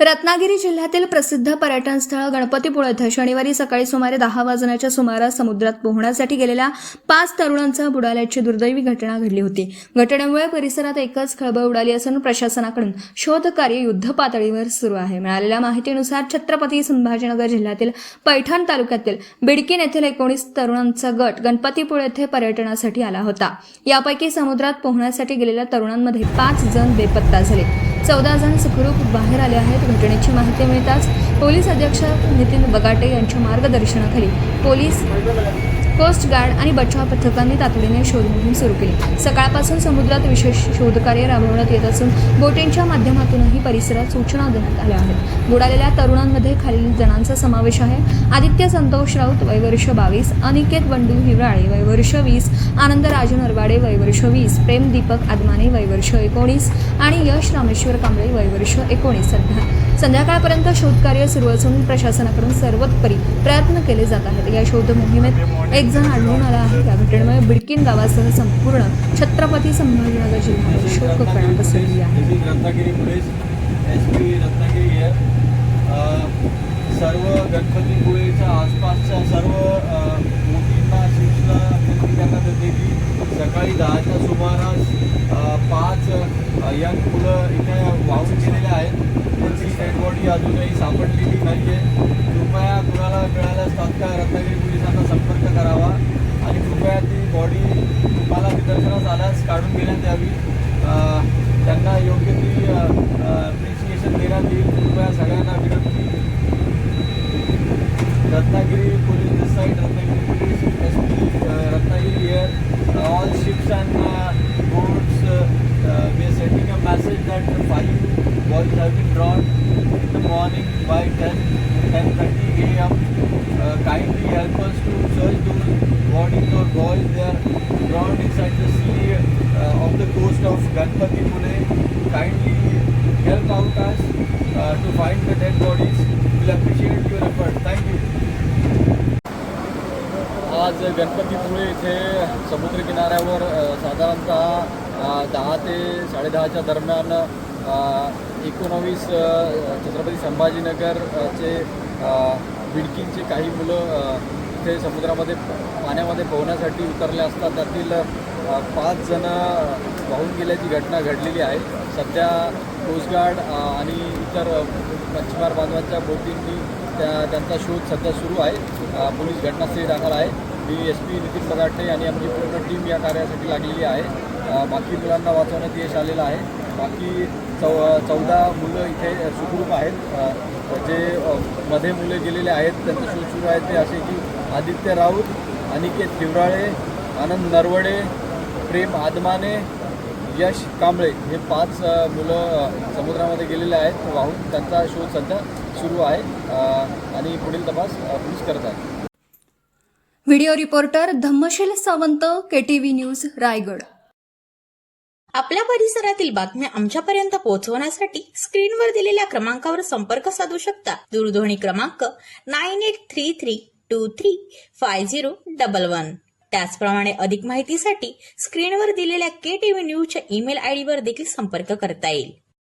रत्नागिरी जिल्ह्यातील प्रसिद्ध पर्यटन स्थळ गणपतीपुळे येथे शनिवारी सकाळी सुमारे 10 वाजण्याच्या सुमारास समुद्रात पोहण्यासाठी गेलेल्या 5 तरुणांचा बुडाल्याची दुर्दैवी घटना घडली होती। घटनेमुळे परिसरात एकच खळबळ उडाली असून प्रशासनाकडून शोध कार्य युद्धपातळीवर सुरू आहे। मिळालेल्या माहितीनुसार छत्रपती संभाजीनगर जिल्ह्यातील पैठण तालुक्यातील बिडकीन येथील 19 तरुणांचा गट गणपतीपुळे येथे पर्यटनासाठी आला होता। यापैकी समुद्रात पोहण्यासाठी गेलेल्या तरुणांमध्ये 5 जण बेपत्ता झाले, 14 जण सुखरूप बाहेर आले आहेत। घटनेची माहिती मिळताच पोलीस अधीक्षक नितीन बगाटे यांच्या मार्गदर्शनाखाली पोलीस, कोस्ट गार्ड आणि बचाव पथकांनी तातडीने शोध मोहीम सुरू केली। सकाळपासून समुद्रात विशेष शोधकार्य राबवण्यात येत असून बोटींच्या माध्यमातूनही परिसरात सूचना देण्यात आल्या आहेत। बुडालेल्या तरुणांमध्ये खालील जणांचा समावेश आहे: आदित्य संतोष राऊत वय वर्ष 22, अनिकेत बंडू हिवराळे वय वर्ष 20, आनंद राजू नरवाडे वय वर्ष 20, प्रेम दीपक आदमाने वय वर्ष 19 आणि यश रामेश्वर कांबळे वय वर्ष 19। संध्याकाळपर्यंत शोधकार्य सुरू असून प्रशासनाकडून सर्वतोपरी प्रयत्न केले जात आहेत। या शोध मोहिमेत एक जण आढळून आला आहे। या घटनेमुळे बिडकीन गावासह संपूर्ण छत्रपती संभाजीनगर जिल्ह्यात शोककळा पसरली आहे। रत्नागिरी पोलीस एसपी रत्नागिरी सर्व गणपतीपुळेच्या आसपासच्या सर्व बोटींना सूचना विनंती करण्यात येते की सकाळी 10च्या सुमारास 5 यंग मुलं इथे वाहून गेलेले आहेत। त्यांची डेड बॉडी अजूनही सापडलेली नाही आहे। कृपया कुणाला मिळाल्यास तात्काळ रत्नागिरी पोलिसांना संपर्क करावा आणि कृपया ती बॉडी तुम्हाला निदर्शनास आल्यास काढून घेण्यात यावी। त्यांना योग्य ती अप्रिशिएशन देण्यात येईल। कृपया सगळ्यांना विनंती। Ratnagiri police this side, Ratnagiri police SP Ratnagiri here, all ships and boats we are sending a message that 5 bodies have been drawn in the morning by 10:30 a.m. Kindly help us to search those bodies or boys. They are drowned inside the sea of the coast of Ganpatipule. Kindly help out us to find the dead bodies. We'll appreciate your effort. Thank you. आज गणपतीपुळे इथे समुद्रकिनाऱ्यावर साधारणतः 10 ते 10:30च्या दरम्यान 19 छत्रपती संभाजीनगरचे बिडकीनचे काही मुलं इथे समुद्रामध्ये पाण्यामध्ये पोहण्यासाठी उतरले असतात। त्यातील 5 जण वाहून गेल्याची घटना घडलेली आहे। सध्या कोस्ट गार्ड आणि इतर मच्छीमार बांधवांच्या बोटींनी त्यांचा शोध सध्या सुरू आहे। पोलीस घटनास्थळी दाखल आहे। मी एसपी नितीन बगाटे आणि आमची पूर्ण टीम या कार्यासाठी लागलेली आहे। बाकी मुलांना वाचवण्यात यश आलेलं आहे। बाकी 14 मुलं इथे सुखरूप आहेत। जे मध्ये मुले गेलेले आहेत त्यांचा शोध सुरू आहे ते असे की आदित्य राऊत, अनिकेत हिवराळे, आनंद नरवडे, प्रेम आदमाने, यश कांबळे हे 5 मुलं समुद्रामध्ये गेलेले आहेत वाहून। त्यांचा शोध सध्या सुरू आहे आणि पुढील तपास पोलीस करत आहेत। Video reporter Dhammasheel Sawant, केटीव्ही news, Raigad. आपल्या परिसरातील बातम्या आमच्यापर्यंत पोहोचवण्यासाठी स्क्रीनवर दिलेल्या क्रमांकावर संपर्क साधू शकता। दूरध्वनी क्रमांक 9833235011। त्याचप्रमाणे अधिक माहितीसाठी स्क्रीनवर दिलेल्या केटीव्ही न्यूजच्या ईमेल आयडीवर देखील संपर्क करता येईल।